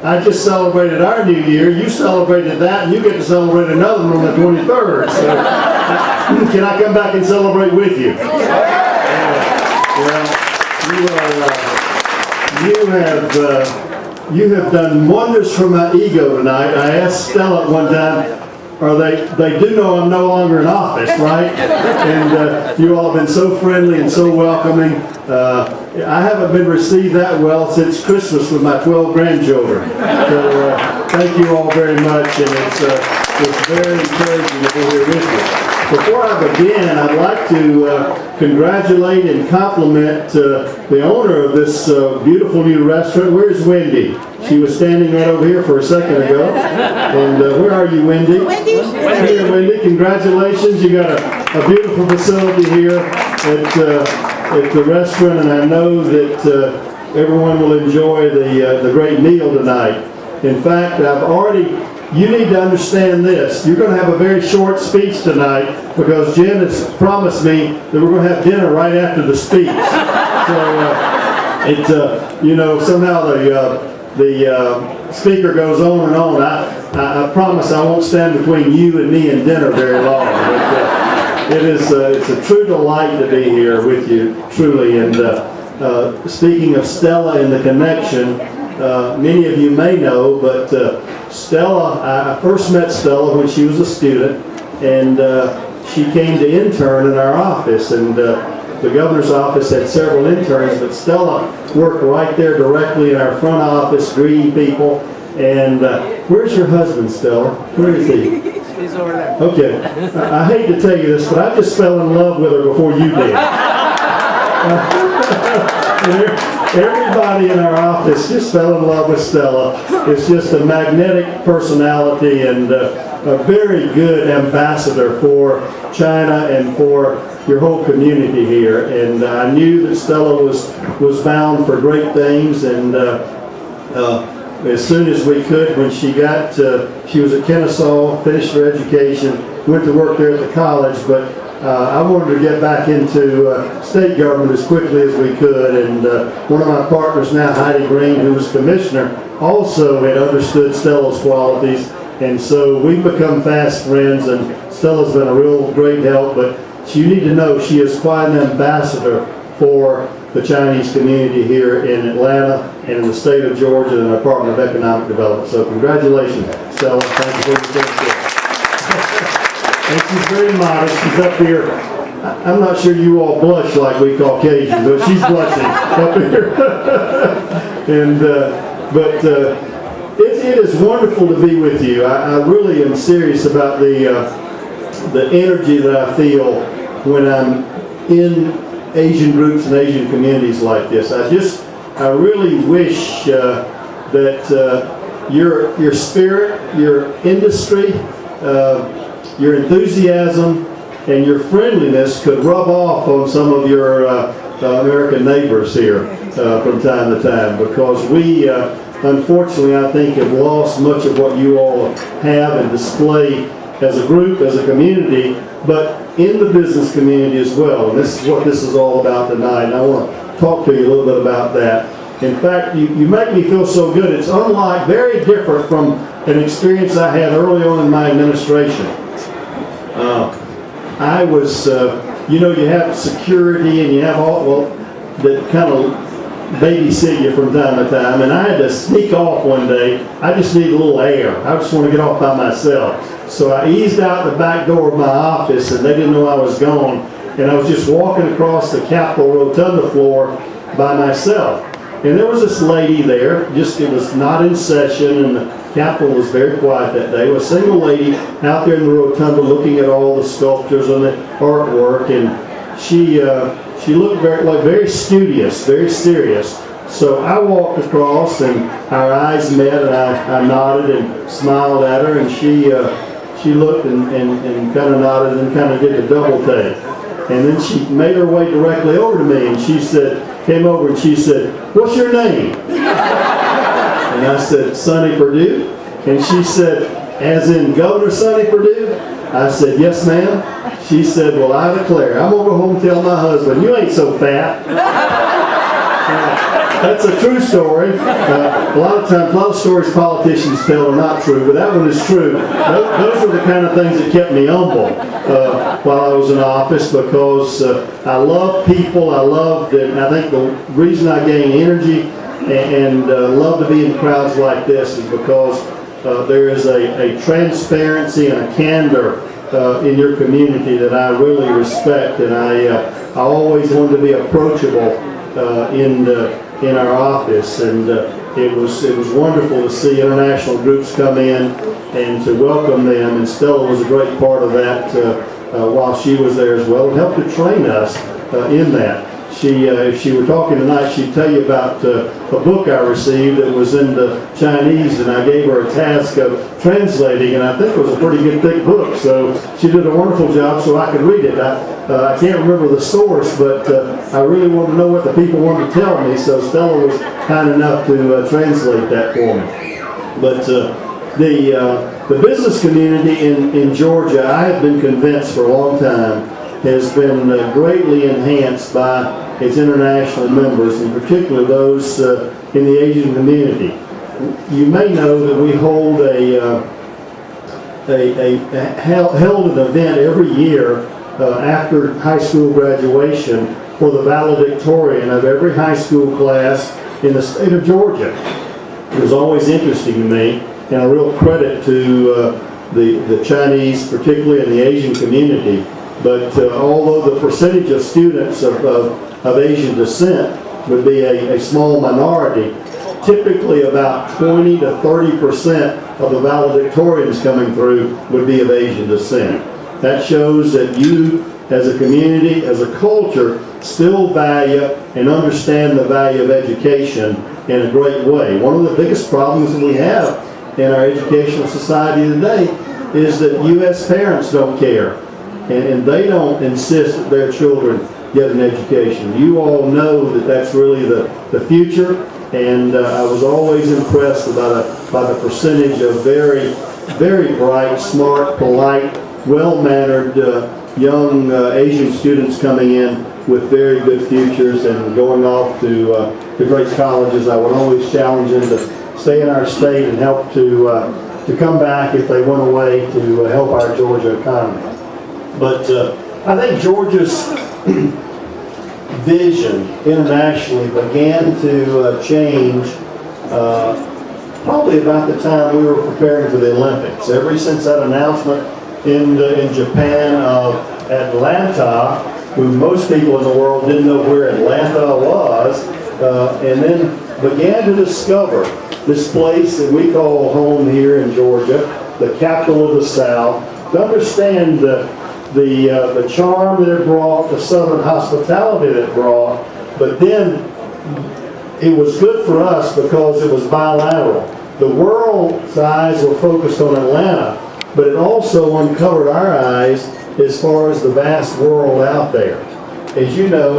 I just celebrated our New Year. You celebrated that, and you get to celebrate another one on the 23rd. So, can I come back and celebrate with you? You have done wonders for my ego tonight. I asked Stella at one time, they do know I'm no longer in office, right? And you all have been so friendly and so welcoming. I haven't been received that well since Christmas with my 12 grandchildren. So thank you all very much, and it's very encouraging to be here with you. Before I begin, I'd like to congratulate and compliment the owner of this beautiful new restaurant. Where's Wendy? She was standing right over here for a second ago. And where are you, Wendy? Wendy. Here, Wendy. Congratulations. You got a beautiful facility here at the restaurant, and I know that everyone will enjoy the great meal tonight. In fact, you need to understand this. You're going to have a very short speech tonight because Jen has promised me that we're going to have dinner right after the speech. So somehow the speaker goes on and on. I promise I won't stand between you and me and dinner very long. But, it's a true delight to be here with you, truly. And speaking of Stella and the connection, many of you may know, but Stella, I first met Stella when she was a student, and she came to intern in our office, and the governor's office had several interns, but Stella worked right there directly in our front office, greeting people. And where's your husband, Stella? Where is he? He's over there. Okay. I hate to tell you this, but I just fell in love with her before you did. Everybody in our office just fell in love with Stella. It's just a magnetic personality and a very good ambassador for China and for your whole community here. And I knew that Stella was bound for great things, and as soon as we could, when she was at Kennesaw, finished her education, went to work there at the college, but I wanted to get back into state government as quickly as we could, and one of my partners now, Heidi Green, who was commissioner, also had understood Stella's qualities, and so we've become fast friends, and Stella's been a real great help, but you need to know she is quite an ambassador for the Chinese community here in Atlanta and in the state of Georgia and the Department of Economic Development. So congratulations, Stella. Thank you for your friendship. And she's very modest. She's up here. I'm not sure you all blush like we Caucasians, but she's blushing up here. It is wonderful to be with you. I really am serious about the energy that I feel when I'm in Asian groups and Asian communities like this. I really wish that your spirit, your industry, your enthusiasm, and your friendliness could rub off on some of your American neighbors here from time to time, because we, unfortunately, I think, have lost much of what you all have and display as a group, as a community, but in the business community as well. And this is what this is all about tonight, and I want to talk to you a little bit about that. In fact, you make me feel so good. It's very different from an experience I had early on in my administration. I was, you have security and you have that kind of babysit you from time to time, and I had to sneak off one day. I just need a little air. I just want to get off by myself. So I eased out the back door of my office, and they didn't know I was gone, and I was just walking across the Capitol Rotunda floor by myself. And there was this lady there, it was not in session, and the Capitol was very quiet that day. It was a single lady out there in the rotunda looking at all the sculptures and the artwork, and she looked very studious, very serious. So I walked across, and our eyes met, and I nodded and smiled at her, and she looked and kind of nodded and kind of did a double take. And then she made her way directly over to me, and came over and she said, "What's your name?" And I said, "Sonny Perdue." And she said, "As in Governor Sonny Perdue?" I said, "Yes, ma'am." She said, "Well, I declare, I'm going to go home and tell my husband, you ain't so fat." That's a true story. A lot of stories politicians tell are not true, but that one is true. Those are the kind of things that kept me humble while I was in office, because I love people. I loved it, and I think the reason I gain energy and love to be in crowds like this is because there is a transparency and a candor in your community that I really respect, and I always wanted to be approachable in our office, and it was wonderful to see international groups come in and to welcome them, and Stella was a great part of that while she was there as well, and helped to train us in that. If she were talking tonight, she'd tell you about a book I received that was in the Chinese, and I gave her a task of translating, and I think it was a pretty good thick book, so she did a wonderful job so I could read it. I can't remember the source, but I really wanted to know what the people wanted to tell me, so Stella was kind enough to translate that for me. But the business community in Georgia, I have been convinced for a long time, has been greatly enhanced by its international members, in particular those in the Asian community. You may know that we hold held an event every year after high school graduation for the valedictorian of every high school class in the state of Georgia. It was always interesting to me, and a real credit to the Chinese, particularly in the Asian community. But although the percentage of students of Asian descent would be a small minority, typically about 20 to 30% of the valedictorians coming through would be of Asian descent. That shows that you, as a community, as a culture, still value and understand the value of education in a great way. One of the biggest problems that we have in our educational society today is that U.S. parents don't care. And they don't insist that their children get an education. You all know that that's really the future, and I was always impressed by the percentage of very, very bright, smart, polite, well-mannered young Asian students coming in with very good futures and going off to great colleges. I would always challenge them to stay in our state and help to come back if they went away to help our Georgia economy. But I think Georgia's vision internationally began to change probably about the time we were preparing for the Olympics. Ever since that announcement in Japan of Atlanta, when most people in the world didn't know where Atlanta was, and then began to discover this place that we call home here in Georgia, the capital of the South, to understand the charm that it brought, the southern hospitality that it brought, but then it was good for us because it was bilateral. The world's eyes were focused on Atlanta, but it also uncovered our eyes as far as the vast world out there. As you know,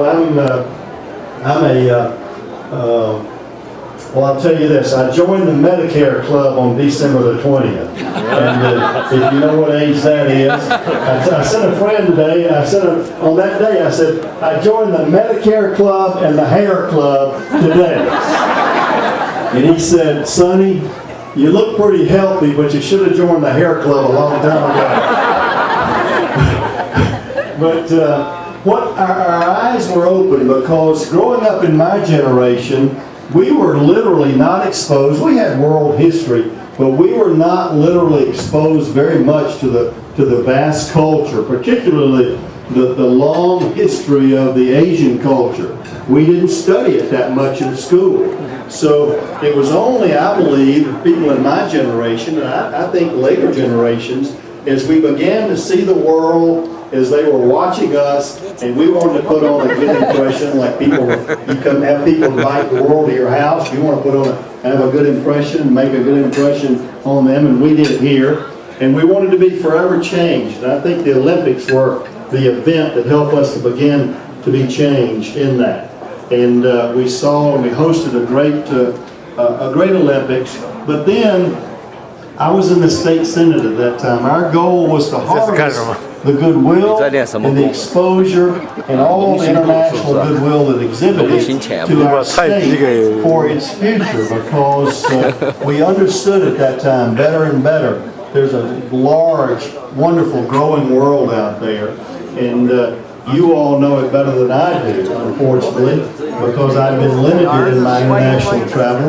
well, I'll tell you this. I joined the Medicare Club on December the 20th. And if you know what age that is, I sent a friend today, on that day, I said, I joined the Medicare Club and the Hair Club today. And he said, Sonny, you look pretty healthy, but you should have joined the Hair Club a long time ago. But our eyes were open because growing up in my generation, we were literally not exposed. We had world history, but we were not literally exposed very much to the vast culture, particularly the long history of the Asian culture. We didn't study it that much in school. So it was only, I believe, people in my generation, and I think later generations, as we began to see the world as they were watching us, and we wanted to put on a good impression, like you come have people invite the world to your house, you want to have a good impression, make a good impression on them, and we did it here. And we wanted to be forever changed. And I think the Olympics were the event that helped us to begin to be changed in that. And we saw and we hosted a great Olympics. But then I was in the state senate at that time. Our goal was to harness the goodwill and the exposure and all the international goodwill that exhibited to our state for its future, because we understood at that time better and better. There's a large, wonderful, growing world out there, and you all know it better than I do, unfortunately, because I've been limited in my international travel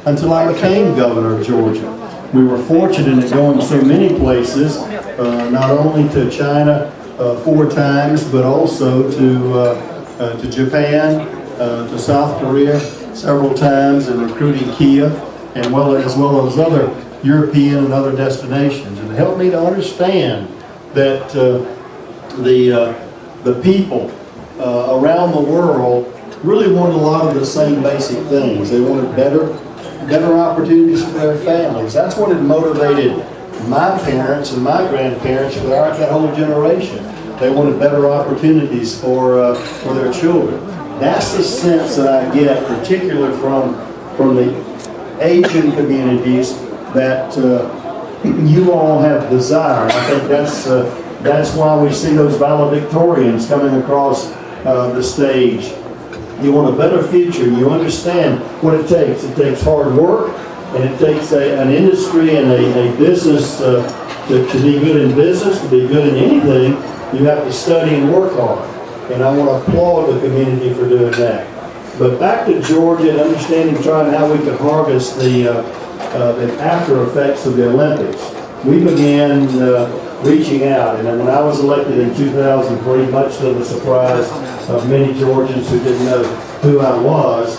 until I became governor of Georgia. We were fortunate in going so many places, not only to China 4 times, but also to Japan, to South Korea several times, and recruiting Kia, and as well as other European and other destinations. And it helped me to understand that the people around the world really wanted a lot of the same basic things. They wanted better opportunities for their families. That's what had motivated my parents and my grandparents for that whole generation. They wanted better opportunities for their children. That's the sense that I get, particularly from the Asian communities, that you all have desire. I think that's why we see those valedictorians coming across the stage. You want a better future. You understand what it takes. It takes hard work, and it takes an industry and a business to be good in business, to be good in anything. You have to study and work hard. And I want to applaud the community for doing that. But back to Georgia and understanding, trying how we could harvest the after effects of the Olympics. We began reaching out, and when I was elected in 2003, much to the surprise of many Georgians who didn't know who I was,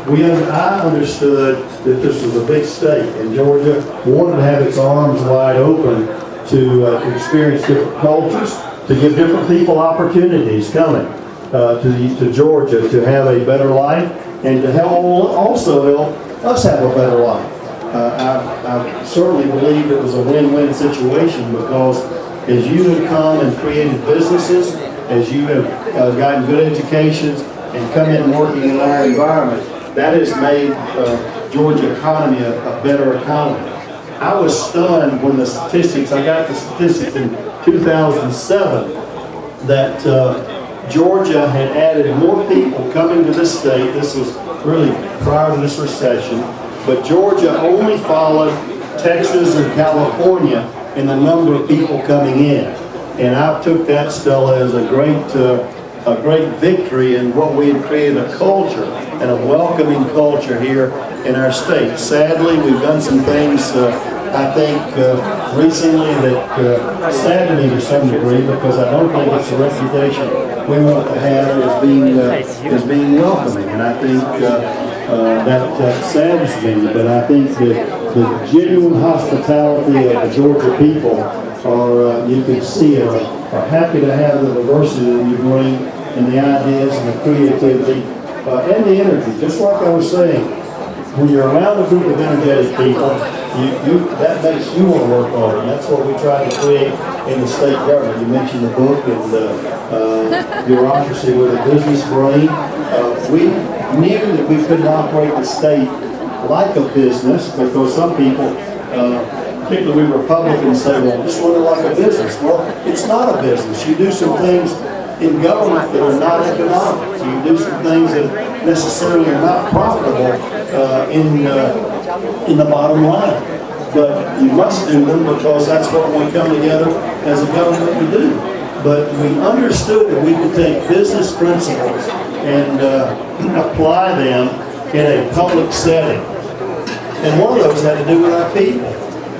I understood that this was a big state, and Georgia wanted to have its arms wide open to experience different cultures, to give different people opportunities coming to Georgia to have a better life, and to also help us have a better life. I certainly believe it was a win-win situation, because as you have come and created businesses, as you have gotten good educations and come in working in our environment, that has made Georgia economy a better economy. I was stunned when I got the statistics in 2007 that Georgia had added more people coming to this state. This was really prior to this recession. But Georgia only followed Texas and California in the number of people coming in. And I took that, Stella, as a great victory in what we had created, a culture and a welcoming culture here in our state. Sadly, we've done some things, I think, recently that sadden me to some degree, because I don't think it's the reputation we want to have as being welcoming. And I think that saddens me, but I think that the genuine hospitality of the Georgia people are, you can see, are happy to have the diversity that you bring, and the ideas and the creativity and the energy. Just like I was saying, when you're around a group of energetic people, that makes you want to work hard, and that's what we try to create in the state government. You mentioned the book and bureaucracy with a business brain. We knew that we couldn't operate the state like a business, because some people, particularly we Republicans, say, well, just run it like a business. Well, it's not a business. You do some things in government that are not economic. So you do some things that necessarily are not profitable in the bottom line. But you must do them, because that's what we come together as a government to do. But we understood that we could take business principles and apply them in a public setting. And one of those had to do with our people.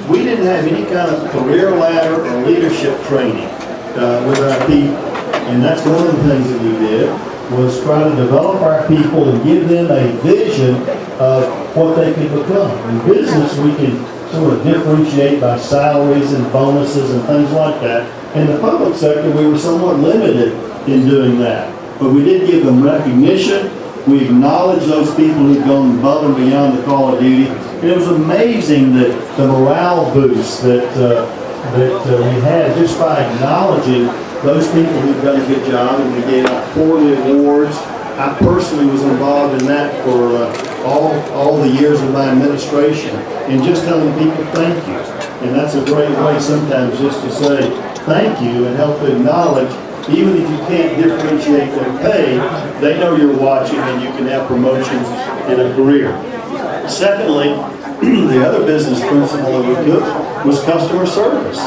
We didn't have any kind of career ladder or leadership training with our people. And that's one of the things that we did, was try to develop our people and give them a vision of what they could become. In business, we can sort of differentiate by salaries and bonuses and things like that. In the public sector, we were somewhat limited in doing that. But we did give them recognition. We acknowledged those people who'd gone above and beyond the call of duty. And it was amazing that the morale boost that we had just by acknowledging those people who've done a good job. And we gave out quarterly awards I personally was involved in that for all the years of my administration, and just telling people thank you. And that's a great way sometimes just to say thank you and help to acknowledge, even if you can't differentiate their pay, they know you're watching and you can have promotions in a career. Secondly, the other business principle that we took was customer service.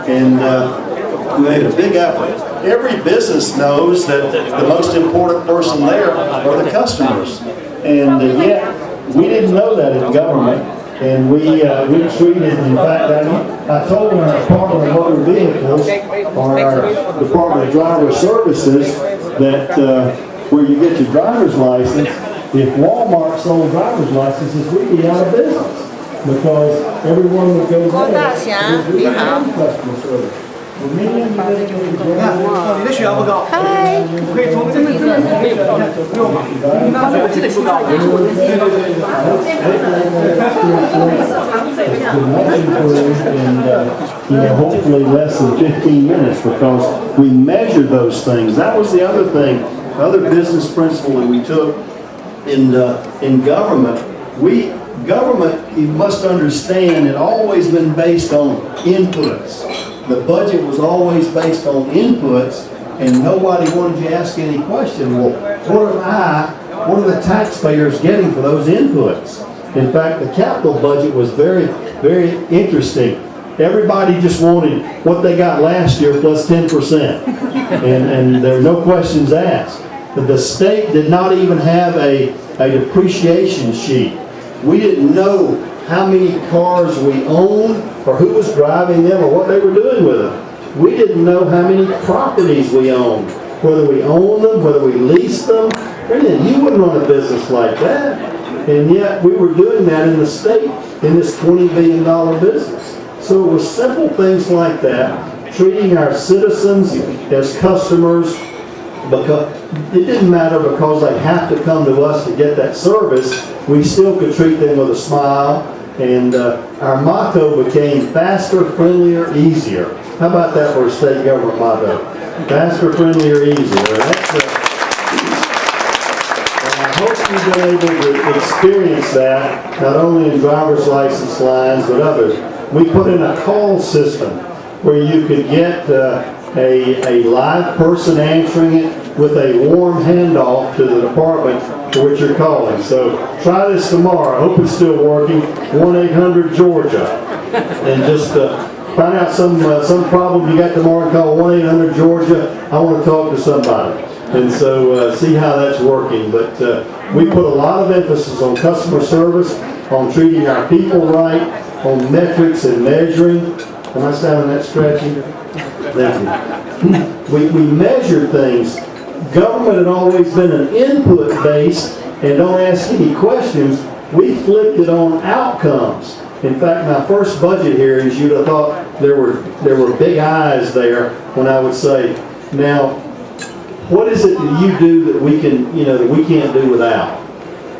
And we made a big effort. Every business knows that the most important person there are the customers. And yet, we didn't know that in government. And we treated, in fact, I told our Department of Motor Vehicles, or our Department of Driver Services, that where you get your driver's license, if Walmart sold driver's licenses, we'd be out of business. Because everyone would go there would do customer service. 你的血压不高，嗨，我可以从这个不用嘛？我记得不高。And hopefully less than 15 minutes, because we measured those things. That was the other thing, other business principle that we took in government. Government, you must understand, had always been based on inputs. The budget was always based on inputs, and nobody wanted you to ask any question. Well, what are the taxpayers getting for those inputs? In fact, the capital budget was very, very interesting. Everybody just wanted what they got last year plus 10%, and there were no questions asked. But the state did not even have a depreciation sheet. We didn't know how many cars we owned, or who was driving them, or what they were doing with them. We didn't know how many properties we owned, whether we owned them, whether we leased them. You wouldn't run a business like that. And yet we were doing that in the state, in this $20 billion business. So it was simple things like that, treating our citizens as customers, because it didn't matter because they have to come to us to get that service. We still could treat them with a smile, and our motto became faster, friendlier, easier. How about that for a state government motto? Faster, friendlier, easier. And I hope you've been able to experience that, not only in driver's license lines, but others. We put in a call system where you could get a live person answering it with a warm handoff to the department for which you're calling. So try this tomorrow. I hope it's still working. 1-800-GEORGIA. And just find out some problem you got tomorrow, call 1-800-GEORGIA. I want to talk to somebody. And so see how that's working. But we put a lot of emphasis on customer service, on treating our people right, on metrics and measuring. Am I sounding that stretchy? Thank you. We measure things. Government had always been an input-based, and don't ask any questions. We flipped it on outcomes. In fact, my first budget hearings, you'd have thought there were big eyes there when I would say, now, what is it that you do that we can't do without?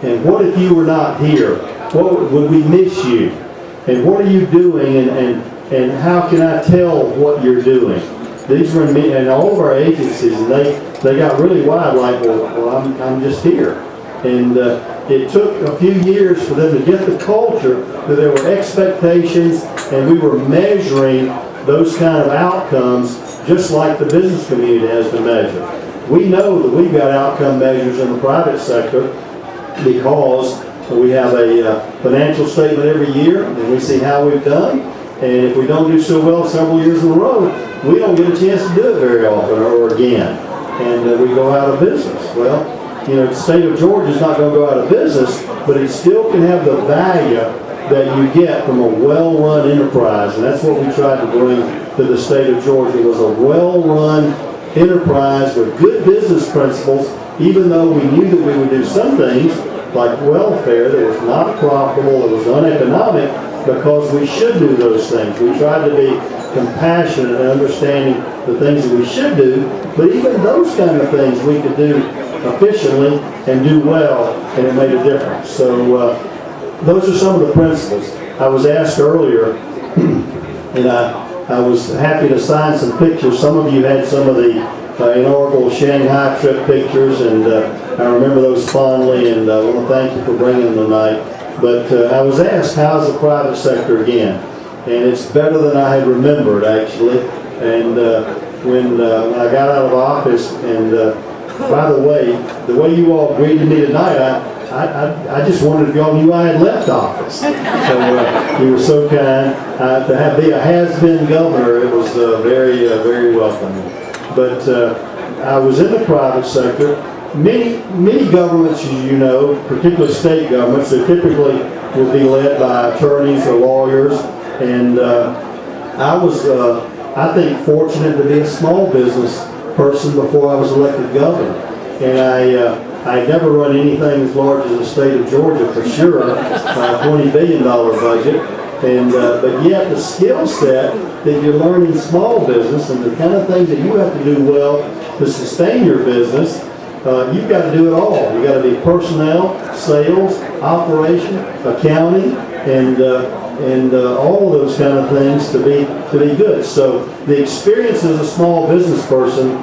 And what if you were not here? What would we miss you? And what are you doing? And how can I tell what you're doing? These were in all of our agencies, and they got really wide, like, well, I'm just here. And it took a few years for them to get the culture that there were expectations, and we were measuring those kind of outcomes just like the business community has to measure. We know that we've got outcome measures in the private sector because we have a financial statement every year, and we see how we've done. And if we don't do so well several years in a row, we don't get a chance to do it very often or again. And we go out of business. Well, the state of Georgia is not going to go out of business, but it still can have the value that you get from a well-run enterprise. And that's what we tried to bring to the state of Georgia, was a well-run enterprise with good business principles, even though we knew that we would do some things like welfare that was not profitable, that was uneconomic, because we should do those things. We tried to be compassionate and understanding the things that we should do, but even those kind of things we could do efficiently and do well, and it made a difference. So those are some of the principles. I was asked earlier, and I was happy to sign some pictures. Some of you had some of the inaugural Shanghai trip pictures, and I remember those fondly, and I want to thank you for bringing them tonight. But I was asked, how's the private sector again? And it's better than I had remembered, actually. And when I got out of office, and by the way you all greeted me tonight, I just wondered if y'all knew I had left office. So you were so kind. To be a has-been governor, it was very, very welcoming. But I was in the private sector. Many governments, as you know, particularly state governments, they typically will be led by attorneys or lawyers. And I was, I think, fortunate to be a small business person before I was elected governor. And I never run anything as large as the state of Georgia, for sure, $20 billion budget. And but yet the skill set that you learn in small business and the kind of things that you have to do well to sustain your business, you've got to do it all. You've got to be personnel, sales, operation, accounting, and all of those kind of things to be good. So the experience as a small business person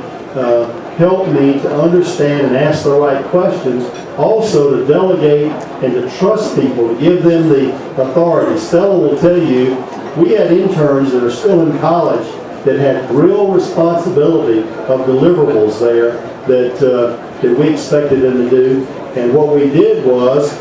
helped me to understand and ask the right questions, also to delegate and to trust people, to give them the authority. Stella will tell you, we had interns that are still in college that had real responsibility of deliverables there that we expected them to do. And what we did was,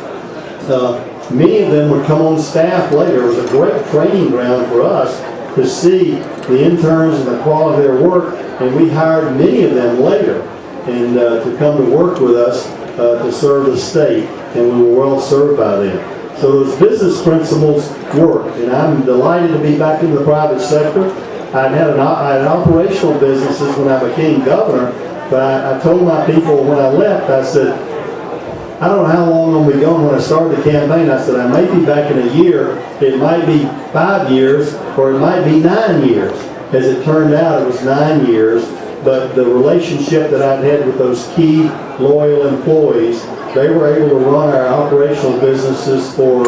many of them would come on staff later. It was a great training ground for us to see the interns and the quality of their work, and we hired many of them later and to come to work with us to serve the state, and we were well served by them. So those business principles work, and I'm delighted to be back in the private sector. I had operational businesses when I became governor, but I told my people when I left, I said, I don't know how long I'm going to be going. When I started the campaign, I said, I may be back in a year. It might be 5 years, or it might be 9 years. As it turned out, it was 9 years. But the relationship that I'd had with those key, loyal employees, they were able to run our operational businesses for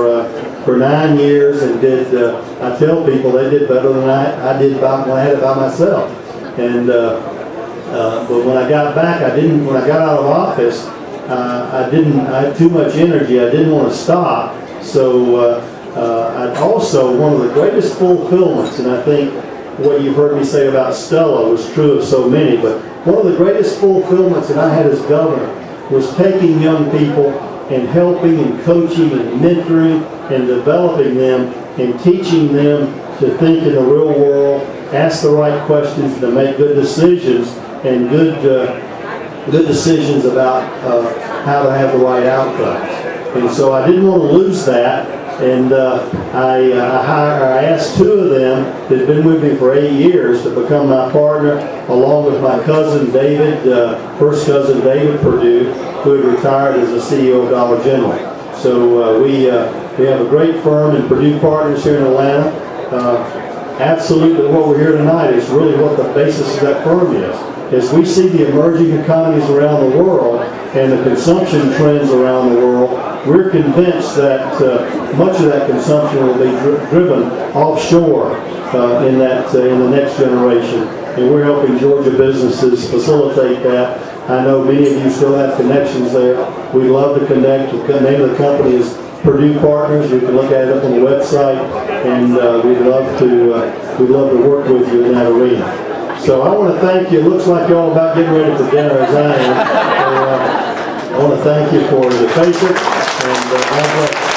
9 years, and did, I tell people, they did better than I did when I had it by myself. And but when I got back, when I got out of office, I had too much energy. I didn't want to stop. So also, one of the greatest fulfillments, and I think what you've heard me say about Stella was true of so many, but one of the greatest fulfillments that I had as governor was taking young people and helping and coaching and mentoring and developing them and teaching them to think in the real world, ask the right questions, to make good decisions, and good decisions about how to have the right outcomes. And so I didn't want to lose that, and I asked 2 of them that had been with me for 8 years to become my partner, along with my cousin David, first cousin David Perdue, who had retired as the CEO of Dollar General. So we have a great firm in Perdue Partners here in Atlanta. Absolutely what we're here tonight is really what the basis of that firm is. As we see the emerging economies around the world and the consumption trends around the world, we're convinced that much of that consumption will be driven offshore in the next generation. And we're helping Georgia businesses facilitate that. I know many of you still have connections there. We'd love to connect. The name of the company is Perdue Partners. You can look at it up on the website, and we'd love to work with you in that arena. So I want to thank you. It looks like you're all about getting ready for dinner as I am. So, I want to thank you for the patience, and God bless.